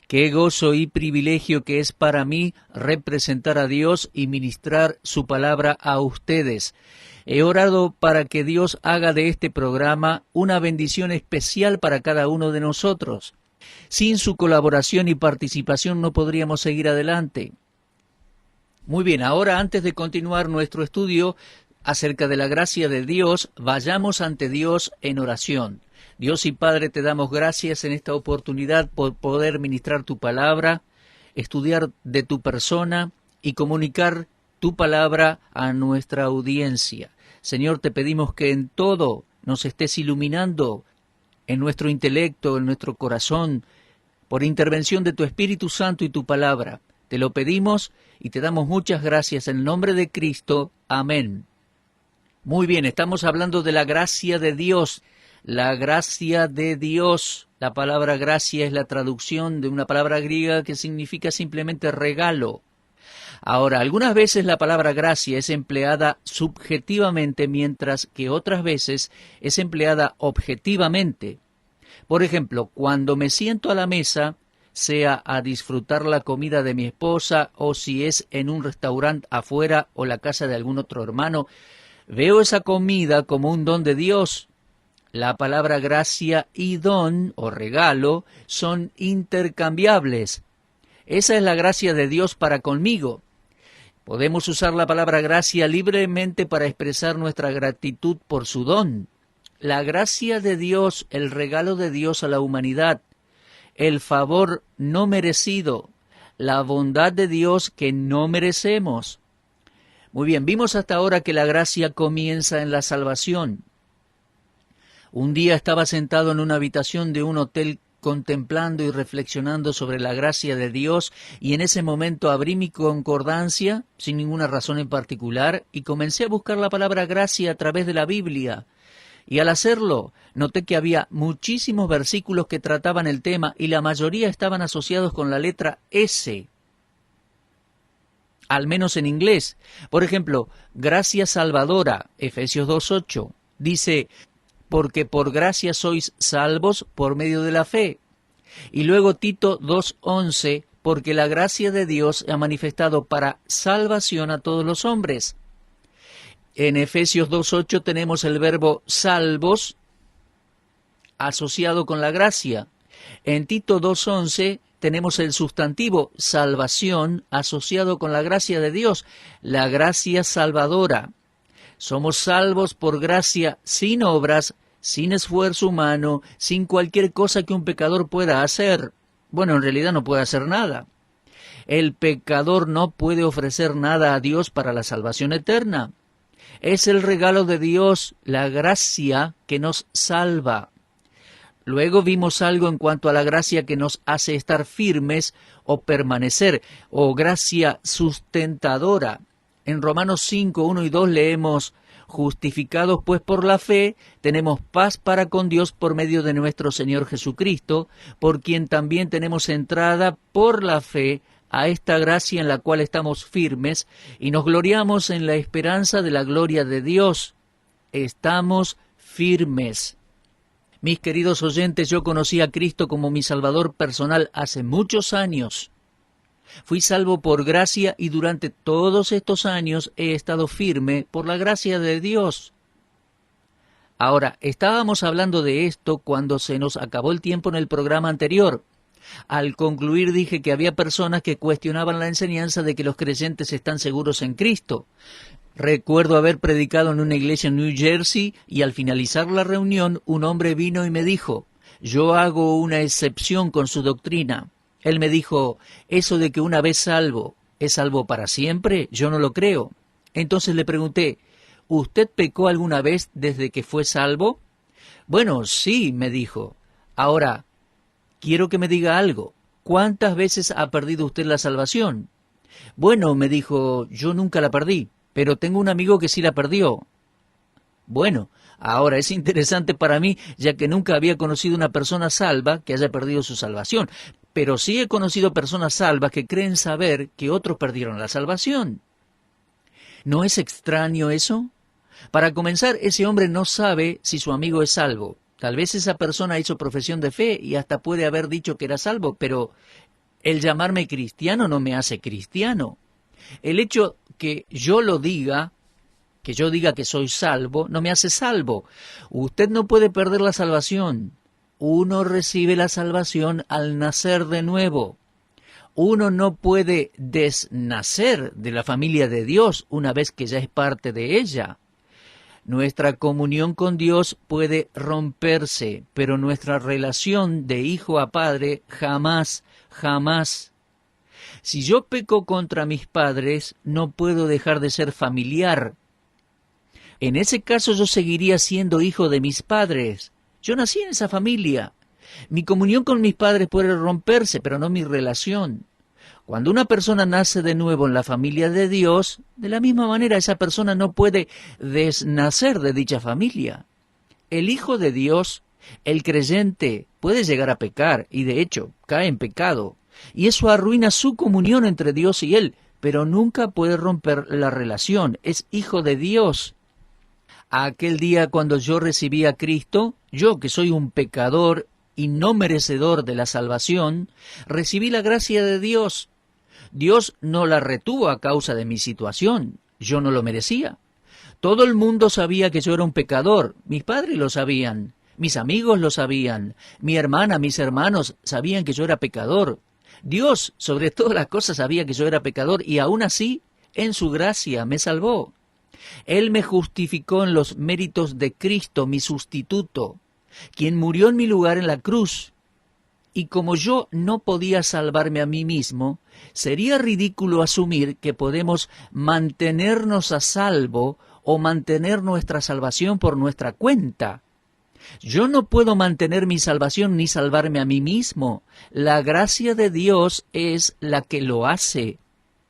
Qué gozo y privilegio que es para mí representar a Dios y ministrar su palabra a ustedes. He orado para que Dios haga de este programa una bendición especial para cada uno de nosotros. Sin su colaboración y participación no podríamos seguir adelante. Muy bien, ahora antes de continuar nuestro estudio acerca de la gracia de Dios, vayamos ante Dios en oración. Dios y Padre, te damos gracias en esta oportunidad por poder ministrar tu palabra, estudiar de tu persona y comunicar tu palabra a nuestra audiencia. Señor, te pedimos que en todo nos estés iluminando, en nuestro intelecto, en nuestro corazón, por intervención de tu Espíritu Santo y tu palabra. Te lo pedimos y te damos muchas gracias en el nombre de Cristo. Amén. Muy bien, estamos hablando de la gracia de Dios. La gracia de Dios. La palabra gracia es la traducción de una palabra griega que significa simplemente regalo. Ahora, algunas veces la palabra gracia es empleada subjetivamente, mientras que otras veces es empleada objetivamente. Por ejemplo, cuando me siento a la mesa, sea a disfrutar la comida de mi esposa o si es en un restaurante afuera o la casa de algún otro hermano, veo esa comida como un don de Dios. La palabra gracia y don o regalo son intercambiables. Esa es la gracia de Dios para conmigo. Podemos usar la palabra gracia libremente para expresar nuestra gratitud por su don. La gracia de Dios, el regalo de Dios a la humanidad, el favor no merecido, la bondad de Dios que no merecemos. Muy bien, vimos hasta ahora que la gracia comienza en la salvación. Un día estaba sentado en una habitación de un hotel contemplando y reflexionando sobre la gracia de Dios, y en ese momento abrí mi concordancia, sin ninguna razón en particular, y comencé a buscar la palabra gracia a través de la Biblia. Y al hacerlo, noté que había muchísimos versículos que trataban el tema, y la mayoría estaban asociados con la letra S, al menos en inglés. Por ejemplo, gracia salvadora, Efesios 2:8, dice: porque por gracia sois salvos por medio de la fe. Y luego Tito 2:11, porque la gracia de Dios ha manifestado para salvación a todos los hombres. En Efesios 2:8 tenemos el verbo salvos asociado con la gracia. En Tito 2:11 tenemos el sustantivo salvación asociado con la gracia de Dios, la gracia salvadora. Somos salvos por gracia sin obras, sin esfuerzo humano, sin cualquier cosa que un pecador pueda hacer. Bueno, en realidad no puede hacer nada. El pecador no puede ofrecer nada a Dios para la salvación eterna. Es el regalo de Dios, la gracia que nos salva. Luego vimos algo en cuanto a la gracia que nos hace estar firmes o permanecer, o gracia sustentadora. En Romanos 5, 1 y 2 leemos: justificados pues por la fe, tenemos paz para con Dios por medio de nuestro Señor Jesucristo, por quien también tenemos entrada por la fe a esta gracia en la cual estamos firmes, y nos gloriamos en la esperanza de la gloria de Dios. Estamos firmes. Mis queridos oyentes, yo conocí a Cristo como mi Salvador personal hace muchos años. Fui salvo por gracia y durante todos estos años he estado firme por la gracia de Dios. Ahora, estábamos hablando de esto cuando se nos acabó el tiempo en el programa anterior. Al concluir dije que había personas que cuestionaban la enseñanza de que los creyentes están seguros en Cristo. Recuerdo haber predicado en una iglesia en New Jersey y al finalizar la reunión un hombre vino y me dijo: yo hago una excepción con su doctrina. Él me dijo: eso de que una vez salvo, ¿es salvo para siempre? Yo no lo creo. Entonces le pregunté: ¿usted pecó alguna vez desde que fue salvo? Bueno, sí, me dijo. Ahora, quiero que me diga algo. ¿Cuántas veces ha perdido usted la salvación? Bueno, me dijo, yo nunca la perdí, pero tengo un amigo que sí la perdió. Bueno, ahora es interesante para mí, ya que nunca había conocido una persona salva que haya perdido su salvación, pero sí he conocido personas salvas que creen saber que otros perdieron la salvación. ¿No es extraño eso? Para comenzar, ese hombre no sabe si su amigo es salvo. Tal vez esa persona hizo profesión de fe y hasta puede haber dicho que era salvo, pero El llamarme cristiano no me hace cristiano. El hecho que yo lo diga, que yo diga que soy salvo, no me hace salvo. Usted no puede perder la salvación. Uno recibe la salvación al nacer de nuevo. Uno no puede desnacer de la familia de Dios una vez que ya es parte de ella. Nuestra comunión con Dios puede romperse, pero nuestra relación de hijo a padre jamás, jamás. Si yo peco contra mis padres, no puedo dejar de ser familiar. En ese caso yo seguiría siendo hijo de mis padres. Yo nací en esa familia. Mi comunión con mis padres puede romperse, pero no mi relación. Cuando una persona nace de nuevo en la familia de Dios, de la misma manera esa persona no puede desnacer de dicha familia. El Hijo de Dios, el creyente, puede llegar a pecar y de hecho cae en pecado. Y eso arruina su comunión entre Dios y él, pero nunca puede romper la relación. Es hijo de Dios. Aquel día cuando yo recibí a Cristo, yo que soy un pecador y no merecedor de la salvación, recibí la gracia de Dios. Dios no la retuvo a causa de mi situación. Yo no lo merecía. Todo el mundo sabía que yo era un pecador. Mis padres lo sabían. Mis amigos lo sabían. Mi hermana, mis hermanos sabían que yo era pecador. Dios, sobre todas las cosas, sabía que yo era pecador y aún así, en su gracia, me salvó. Él me justificó en los méritos de Cristo, mi sustituto, quien murió en mi lugar en la cruz. Y como yo no podía salvarme a mí mismo, sería ridículo asumir que podemos mantenernos a salvo o mantener nuestra salvación por nuestra cuenta. Yo no puedo mantener mi salvación ni salvarme a mí mismo. La gracia de Dios es la que lo hace.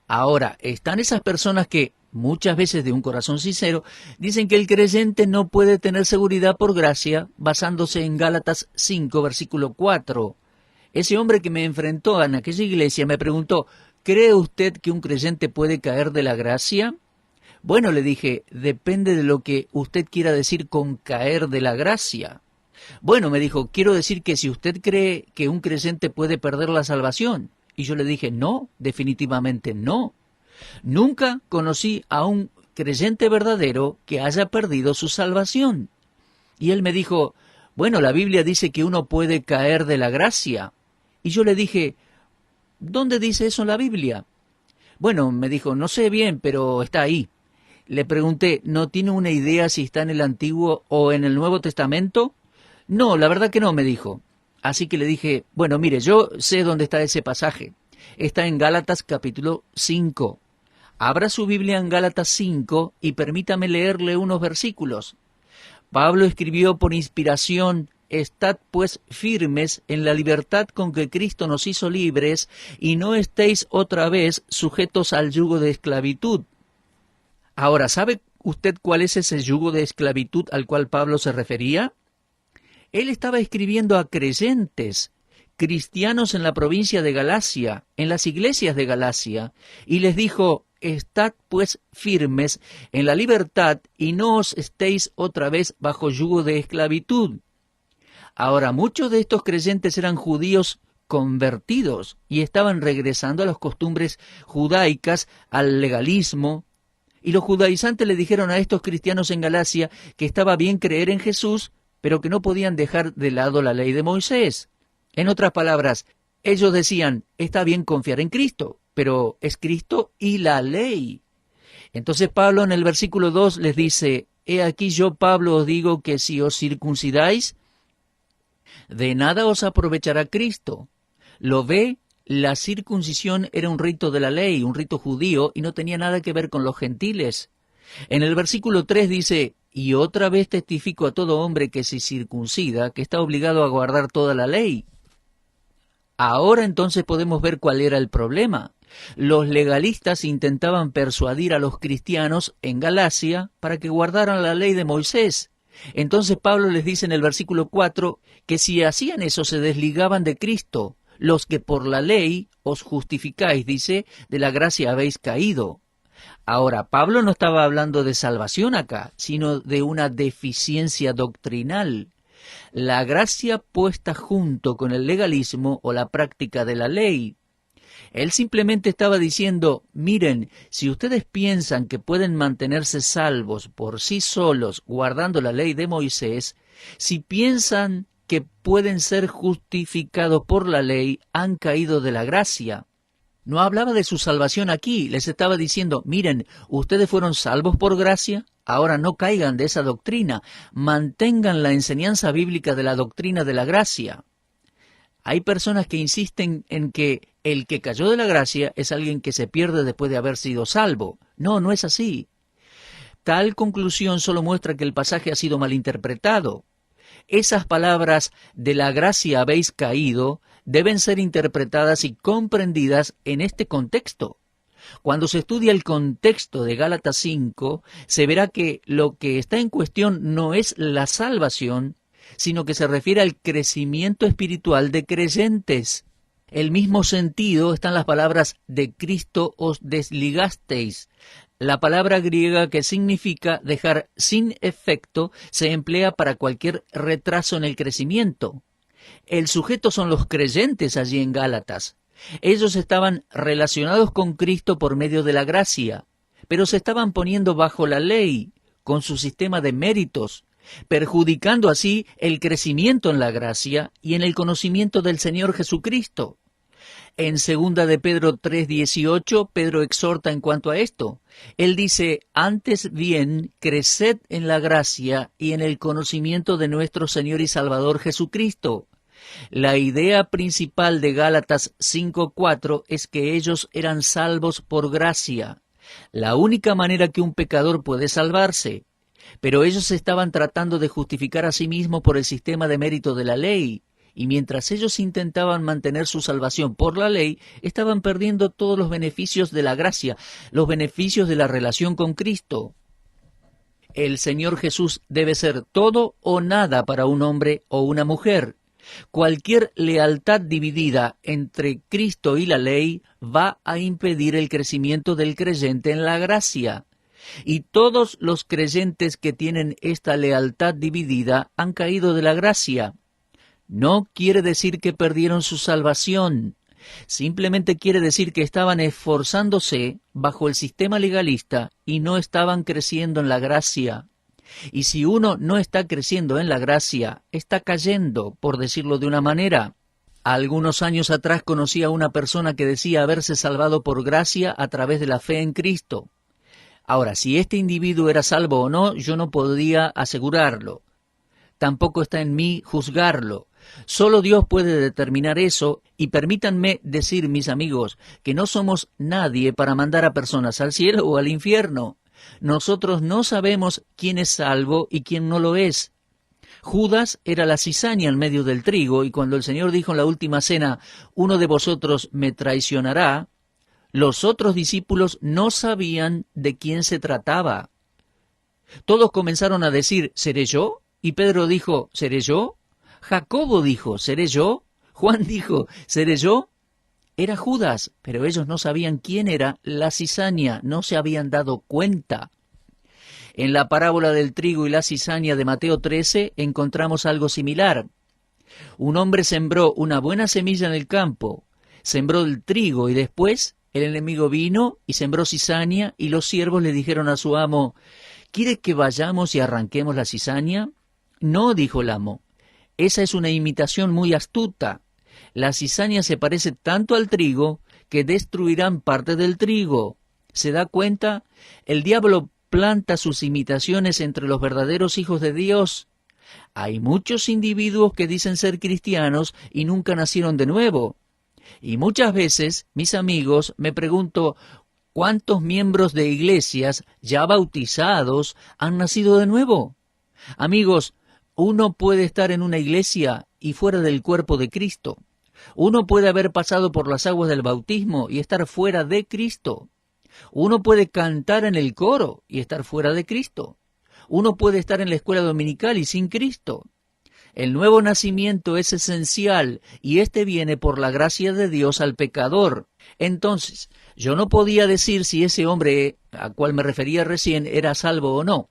Ahora, están esas personas que, muchas veces de un corazón sincero, dicen que el creyente no puede tener seguridad por gracia, basándose en Gálatas 5, versículo 4. Ese hombre que me enfrentó en aquella iglesia me preguntó, ¿cree usted que un creyente puede caer de la gracia? Bueno, le dije, depende de lo que usted quiera decir con caer de la gracia. Bueno, me dijo, quiero decir que si usted cree que un creyente puede perder la salvación. Y yo le dije, no, definitivamente no. Nunca conocí a un creyente verdadero que haya perdido su salvación. Y él me dijo, bueno, la Biblia dice que uno puede caer de la gracia. Y yo le dije, ¿dónde dice eso en la Biblia? Bueno, me dijo, no sé bien, pero está ahí. Le pregunté, ¿no tiene una idea si está en el Antiguo o en el Nuevo Testamento? No, la verdad que no, me dijo. Así que le dije, bueno, mire, yo sé dónde está ese pasaje. Está en Gálatas capítulo 5. Abra su Biblia en Gálatas 5 y permítame leerle unos versículos. Pablo escribió por inspiración, «Estad pues firmes en la libertad con que Cristo nos hizo libres y no estéis otra vez sujetos al yugo de esclavitud». Ahora, ¿sabe usted cuál es ese yugo de esclavitud al cual Pablo se refería? Él estaba escribiendo a creyentes, cristianos en la provincia de Galacia, en las iglesias de Galacia, y les dijo, «Estad pues firmes en la libertad y no os estéis otra vez bajo yugo de esclavitud». Ahora, muchos de estos creyentes eran judíos convertidos y estaban regresando a las costumbres judaicas, al legalismo, y los judaizantes le dijeron a estos cristianos en Galacia que estaba bien creer en Jesús, pero que no podían dejar de lado la ley de Moisés. En otras palabras, ellos decían, está bien confiar en Cristo, pero es Cristo y la ley. Entonces Pablo en el versículo 2 les dice, «He aquí yo, Pablo, os digo que si os circuncidáis, de nada os aprovechará Cristo». ¿Lo ve? La circuncisión era un rito de la ley, un rito judío, y no tenía nada que ver con los gentiles. En el versículo 3 dice, «Y otra vez testifico a todo hombre que se circuncida, que está obligado a guardar toda la ley». Ahora entonces podemos ver cuál era el problema. Los legalistas intentaban persuadir a los cristianos en Galacia para que guardaran la ley de Moisés. Entonces Pablo les dice en el versículo 4 que si hacían eso se desligaban de Cristo. Los que por la ley os justificáis, dice, de la gracia habéis caído. Ahora, Pablo no estaba hablando de salvación acá, sino de una deficiencia doctrinal. La gracia puesta junto con el legalismo o la práctica de la ley. Él simplemente estaba diciendo, miren, si ustedes piensan que pueden mantenerse salvos por sí solos guardando la ley de Moisés, si piensan que pueden ser justificados por la ley, han caído de la gracia. No hablaba de su salvación aquí, les estaba diciendo, miren, ustedes fueron salvos por gracia, ahora no caigan de esa doctrina, mantengan la enseñanza bíblica de la doctrina de la gracia. Hay personas que insisten en que el que cayó de la gracia es alguien que se pierde después de haber sido salvo. No, no es así. Tal conclusión solo muestra que el pasaje ha sido malinterpretado. Esas palabras de la gracia habéis caído deben ser interpretadas y comprendidas en este contexto. Cuando se estudia el contexto de Gálatas 5, se verá que lo que está en cuestión no es la salvación, sino que se refiere al crecimiento espiritual de creyentes. El mismo sentido están las palabras de Cristo os desligasteis. La palabra griega que significa dejar sin efecto se emplea para cualquier retraso en el crecimiento. El sujeto son los creyentes allí en Gálatas. Ellos estaban relacionados con Cristo por medio de la gracia, pero se estaban poniendo bajo la ley, con su sistema de méritos, perjudicando así el crecimiento en la gracia y en el conocimiento del Señor Jesucristo. En 2 de Pedro 3:18, Pedro exhorta en cuanto a esto. Él dice, antes bien, creced en la gracia y en el conocimiento de nuestro Señor y Salvador Jesucristo. La idea principal de Gálatas 5:4 es que ellos eran salvos por gracia, la única manera que un pecador puede salvarse. Pero ellos estaban tratando de justificar a sí mismos por el sistema de mérito de la ley, y mientras ellos intentaban mantener su salvación por la ley, estaban perdiendo todos los beneficios de la gracia, los beneficios de la relación con Cristo. El Señor Jesús debe ser todo o nada para un hombre o una mujer. Cualquier lealtad dividida entre Cristo y la ley va a impedir el crecimiento del creyente en la gracia. Y todos los creyentes que tienen esta lealtad dividida han caído de la gracia. No quiere decir que perdieron su salvación. Simplemente quiere decir que estaban esforzándose bajo el sistema legalista y no estaban creciendo en la gracia. Y si uno no está creciendo en la gracia, está cayendo, por decirlo de una manera. Algunos años atrás conocí a una persona que decía haberse salvado por gracia a través de la fe en Cristo. Ahora, si este individuo era salvo o no, yo no podía asegurarlo. Tampoco está en mí juzgarlo. Solo Dios puede determinar eso, y permítanme decir, mis amigos, que no somos nadie para mandar a personas al cielo o al infierno. Nosotros no sabemos quién es salvo y quién no lo es. Judas era la cizaña en medio del trigo, y cuando el Señor dijo en la última cena, uno de vosotros me traicionará, los otros discípulos no sabían de quién se trataba. Todos comenzaron a decir, ¿seré yo? Y Pedro dijo, ¿seré yo? Jacobo dijo, ¿seré yo? Juan dijo, ¿seré yo? Era Judas, pero ellos no sabían quién era la cizaña, no se habían dado cuenta. En la parábola del trigo y la cizaña de Mateo 13 encontramos algo similar. Un hombre sembró una buena semilla en el campo, sembró el trigo y después el enemigo vino y sembró cizaña y los siervos le dijeron a su amo, ¿quiere que vayamos y arranquemos la cizaña? No, dijo el amo, esa es una imitación muy astuta. La cizaña se parece tanto al trigo que destruirán parte del trigo. ¿Se da cuenta? El diablo planta sus imitaciones entre los verdaderos hijos de Dios. Hay muchos individuos que dicen ser cristianos y nunca nacieron de nuevo. Y muchas veces, mis amigos, me pregunto, ¿cuántos miembros de iglesias ya bautizados han nacido de nuevo? Amigos, uno puede estar en una iglesia y fuera del cuerpo de Cristo. Uno puede haber pasado por las aguas del bautismo y estar fuera de Cristo. Uno puede cantar en el coro y estar fuera de Cristo. Uno puede estar en la escuela dominical y sin Cristo. El nuevo nacimiento es esencial y este viene por la gracia de Dios al pecador. Entonces, yo no podía decir si ese hombre a cual me refería recién era salvo o no.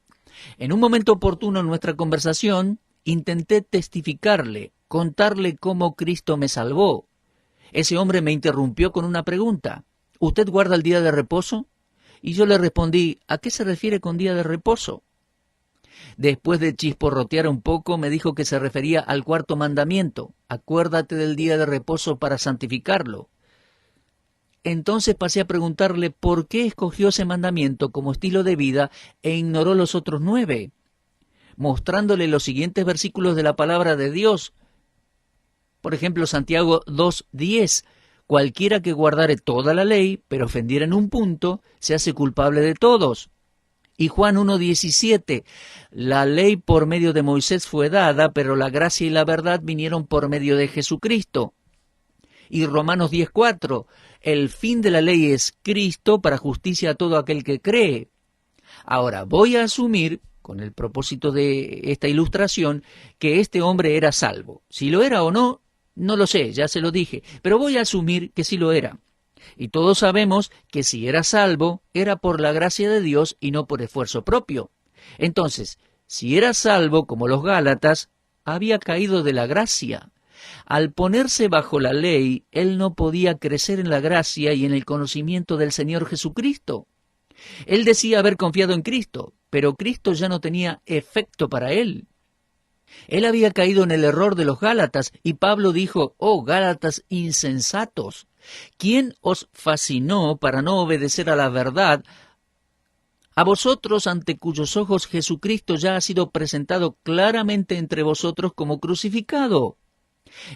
En un momento oportuno en nuestra conversación, intenté testificarle, contarle cómo Cristo me salvó. Ese hombre me interrumpió con una pregunta. ¿Usted guarda el día de reposo? Y yo le respondí, ¿a qué se refiere con día de reposo? Después de chisporrotear un poco, me dijo que se refería al cuarto mandamiento. Acuérdate del día de reposo para santificarlo. Entonces pasé a preguntarle por qué escogió ese mandamiento como estilo de vida e ignoró los otros 9, mostrándole los siguientes versículos de la palabra de Dios. Por ejemplo, Santiago 2:10, cualquiera que guardare toda la ley, pero ofendiera en un punto, se hace culpable de todos. Y Juan 1:17, la ley por medio de Moisés fue dada, pero la gracia y la verdad vinieron por medio de Jesucristo. Y Romanos 10:4, el fin de la ley es Cristo para justicia a todo aquel que cree. Ahora, voy a asumir, con el propósito de esta ilustración, que este hombre era salvo. Si lo era o no, no lo sé, ya se lo dije, pero voy a asumir que sí lo era. Y todos sabemos que si era salvo, era por la gracia de Dios y no por esfuerzo propio. Entonces, si era salvo, como los Gálatas, había caído de la gracia. Al ponerse bajo la ley, él no podía crecer en la gracia y en el conocimiento del Señor Jesucristo. Él decía haber confiado en Cristo, pero Cristo ya no tenía efecto para él. Él había caído en el error de los Gálatas, y Pablo dijo, «Oh, Gálatas insensatos, ¿quién os fascinó para no obedecer a la verdad? A vosotros, ante cuyos ojos Jesucristo ya ha sido presentado claramente entre vosotros como crucificado.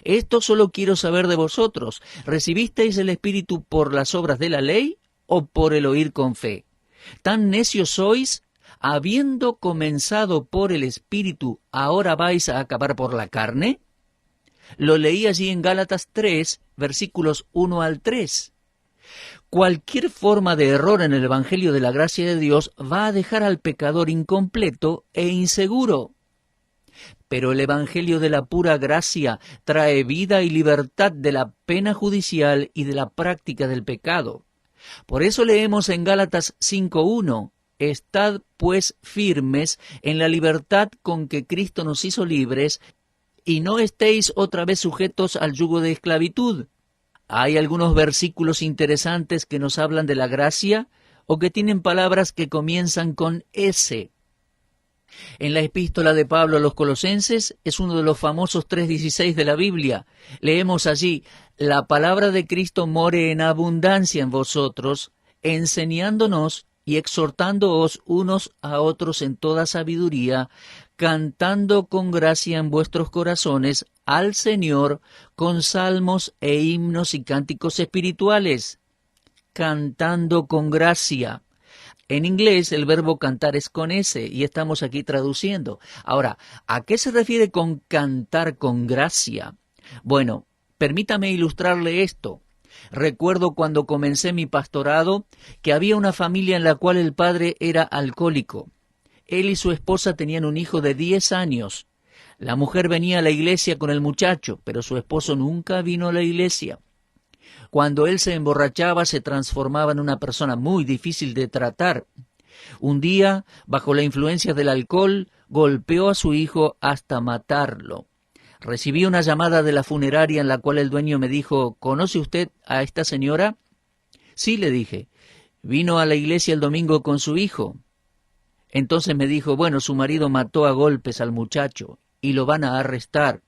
Esto solo quiero saber de vosotros, ¿recibisteis el Espíritu por las obras de la ley o por el oír con fe? ¿Tan necios sois? Habiendo comenzado por el Espíritu, ¿ahora vais a acabar por la carne?» Lo leí allí en Gálatas 3, versículos 1 al 3. Cualquier forma de error en el Evangelio de la gracia de Dios va a dejar al pecador incompleto e inseguro. Pero el Evangelio de la pura gracia trae vida y libertad de la pena judicial y de la práctica del pecado. Por eso leemos en Gálatas 5:1, «Estad pues firmes en la libertad con que Cristo nos hizo libres, y no estéis otra vez sujetos al yugo de esclavitud». Hay algunos versículos interesantes que nos hablan de la gracia o que tienen palabras que comienzan con S. En la epístola de Pablo a los Colosenses es uno de los famosos 3:16 de la Biblia. Leemos allí, «La palabra de Cristo more en abundancia en vosotros, enseñándonos y exhortándoos unos a otros en toda sabiduría, cantando con gracia en vuestros corazones al Señor con salmos e himnos y cánticos espirituales». Cantando con gracia. En inglés el verbo cantar es con S y estamos aquí traduciendo. Ahora, ¿a qué se refiere con cantar con gracia? Bueno, permítame ilustrarle esto. Recuerdo cuando comencé mi pastorado que había una familia en la cual el padre era alcohólico. Él y su esposa tenían un hijo de 10 años. La mujer venía a la iglesia con el muchacho, pero su esposo nunca vino a la iglesia. Cuando él se emborrachaba, se transformaba en una persona muy difícil de tratar. Un día, bajo la influencia del alcohol, golpeó a su hijo hasta matarlo. Recibí una llamada de la funeraria en la cual el dueño me dijo, «¿Conoce usted a esta señora?» «Sí», le dije. «¿Vino a la iglesia el domingo con su hijo?» Entonces me dijo, «Bueno, su marido mató a golpes al muchacho y lo van a arrestar.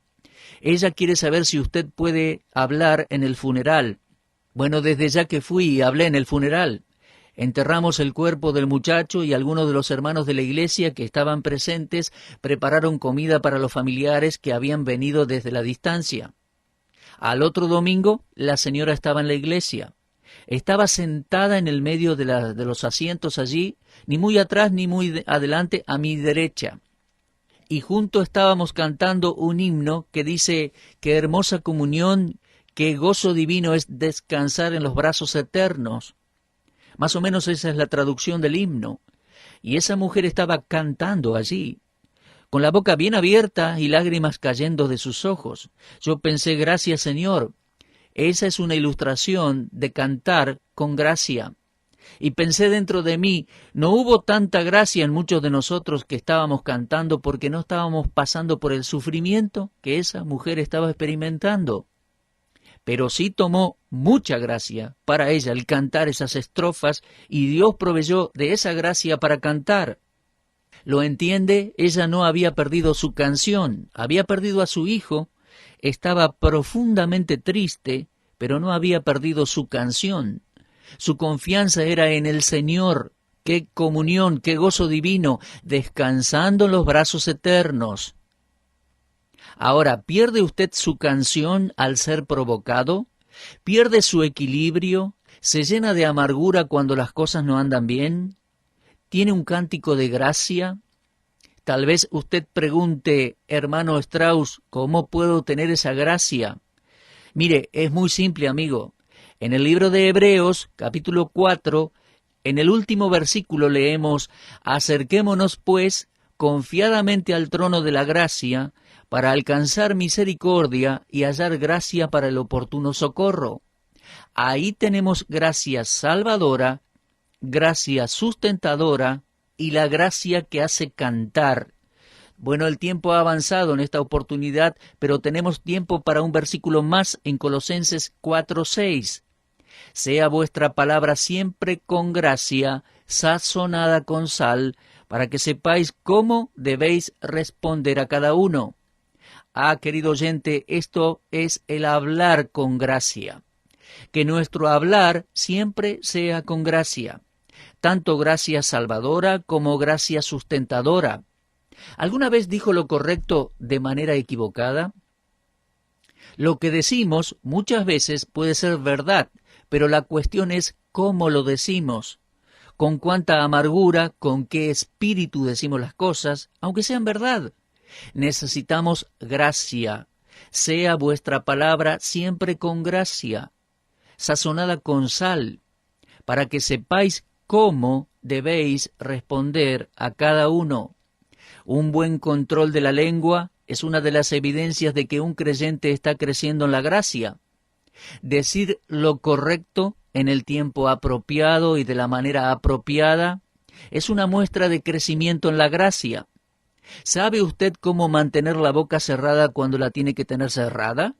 Ella quiere saber si usted puede hablar en el funeral». Bueno, desde ya que fui y hablé en el funeral. Enterramos el cuerpo del muchacho y algunos de los hermanos de la iglesia que estaban presentes prepararon comida para los familiares que habían venido desde la distancia. Al otro domingo, la señora estaba en la iglesia. Estaba sentada en el medio de los asientos allí, ni muy atrás ni muy adelante, a mi derecha. Y juntos estábamos cantando un himno que dice, «Qué hermosa comunión, qué gozo divino es descansar en los brazos eternos». Más o menos esa es la traducción del himno. Y esa mujer estaba cantando allí, con la boca bien abierta y lágrimas cayendo de sus ojos. Yo pensé, «Gracias, Señor». Esa es una ilustración de cantar con gracia. Y pensé dentro de mí, no hubo tanta gracia en muchos de nosotros que estábamos cantando porque no estábamos pasando por el sufrimiento que esa mujer estaba experimentando. pero sí tomó mucha gracia para ella el cantar esas estrofas, y Dios proveyó de esa gracia para cantar. ¿Lo entiende? Ella no había perdido su canción, había perdido a su hijo, estaba profundamente triste, pero no había perdido su canción. Su confianza era en el Señor. ¡Qué comunión, qué gozo divino, descansando en los brazos eternos! Ahora, ¿pierde usted su canción al ser provocado? ¿Pierde su equilibrio? ¿Se llena de amargura cuando las cosas no andan bien? ¿Tiene un cántico de gracia? Tal vez usted pregunte, hermano Strauss, ¿cómo puedo tener esa gracia? Mire, es muy simple, amigo. En el libro de Hebreos, capítulo 4, en el último versículo leemos: acerquémonos, pues, confiadamente al trono de la gracia, para alcanzar misericordia y hallar gracia para el oportuno socorro. Ahí tenemos gracia salvadora, gracia sustentadora y la gracia que hace cantar. Bueno, el tiempo ha avanzado en esta oportunidad, pero tenemos tiempo para un versículo más en Colosenses 4:6. Sea vuestra palabra siempre con gracia, sazonada con sal, para que sepáis cómo debéis responder a cada uno. Ah, querido oyente, esto es el hablar con gracia. Que nuestro hablar siempre sea con gracia, tanto gracia salvadora como gracia sustentadora. ¿Alguna vez dijo lo correcto de manera equivocada? Lo que decimos muchas veces puede ser verdad, pero la cuestión es cómo lo decimos, con cuánta amargura, con qué espíritu decimos las cosas, aunque sean verdad. Necesitamos gracia. Sea vuestra palabra siempre con gracia, sazonada con sal, para que sepáis cómo debéis responder a cada uno. Un buen control de la lengua es una de las evidencias de que un creyente está creciendo en la gracia. Decir lo correcto en el tiempo apropiado y de la manera apropiada es una muestra de crecimiento en la gracia. ¿Sabe usted cómo mantener la boca cerrada cuando la tiene que tener cerrada?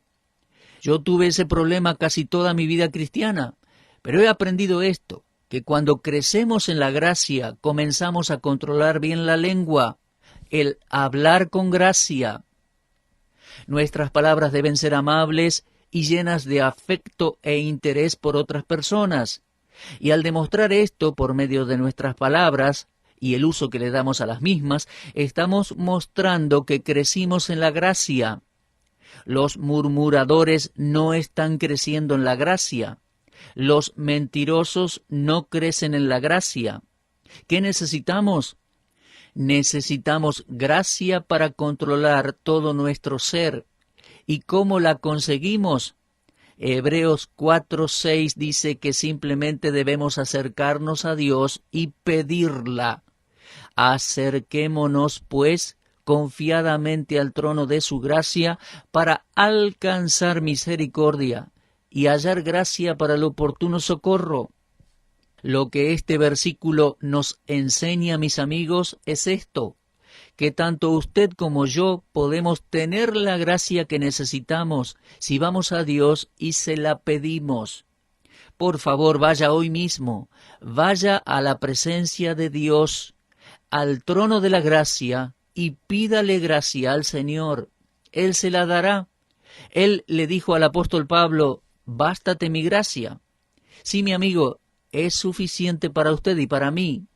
Yo tuve ese problema casi toda mi vida cristiana, pero he aprendido esto, que cuando crecemos en la gracia comenzamos a controlar bien la lengua, el hablar con gracia. Nuestras palabras deben ser amables y llenas de afecto e interés por otras personas. Y al demostrar esto por medio de nuestras palabras y el uso que le damos a las mismas, estamos mostrando que crecimos en la gracia. Los murmuradores no están creciendo en la gracia. Los mentirosos no crecen en la gracia. ¿Qué necesitamos? Necesitamos gracia para controlar todo nuestro ser. ¿Y cómo la conseguimos? Hebreos 4:6 dice que simplemente debemos acercarnos a Dios y pedirla. Acerquémonos, pues, confiadamente al trono de su gracia para alcanzar misericordia y hallar gracia para el oportuno socorro. Lo que este versículo nos enseña, mis amigos, es esto: que tanto usted como yo podemos tener la gracia que necesitamos si vamos a Dios y se la pedimos. Por favor, vaya hoy mismo, vaya a la presencia de Dios, al trono de la gracia, y pídale gracia al Señor. Él se la dará. Él le dijo al apóstol Pablo: bástate mi gracia. Sí, mi amigo, es suficiente para usted y para mí.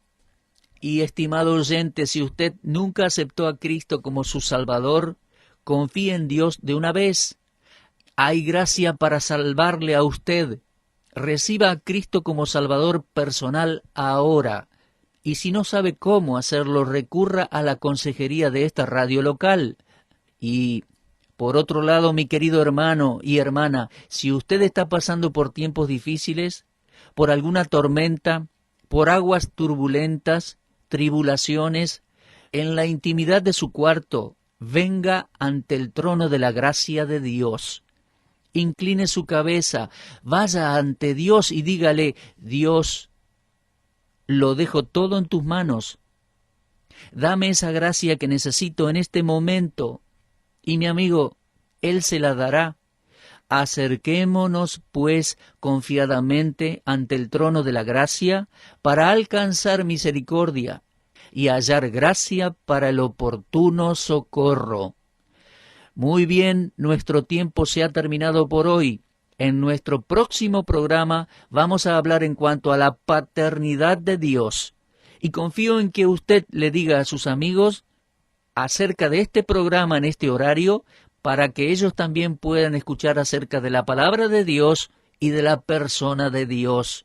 Y estimado oyente, si usted nunca aceptó a Cristo como su Salvador, confíe en Dios de una vez. Hay gracia para salvarle a usted. Reciba a Cristo como Salvador personal ahora. Y si no sabe cómo hacerlo, recurra a la consejería de esta radio local. Y, por otro lado, mi querido hermano y hermana, si usted está pasando por tiempos difíciles, por alguna tormenta, por aguas turbulentas, tribulaciones, en la intimidad de su cuarto, venga ante el trono de la gracia de Dios. Incline su cabeza, vaya ante Dios y dígale: Dios, lo dejo todo en tus manos. Dame esa gracia que necesito en este momento. Y mi amigo, Él se la dará. Acerquémonos, pues, confiadamente ante el trono de la gracia para alcanzar misericordia y hallar gracia para el oportuno socorro. Muy bien, nuestro tiempo se ha terminado por hoy. En nuestro próximo programa vamos a hablar en cuanto a la paternidad de Dios. Y confío en que usted le diga a sus amigos acerca de este programa en este horario, para que ellos también puedan escuchar acerca de la palabra de Dios y de la persona de Dios.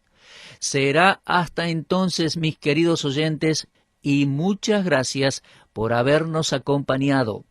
Será hasta entonces, mis queridos oyentes, y muchas gracias por habernos acompañado.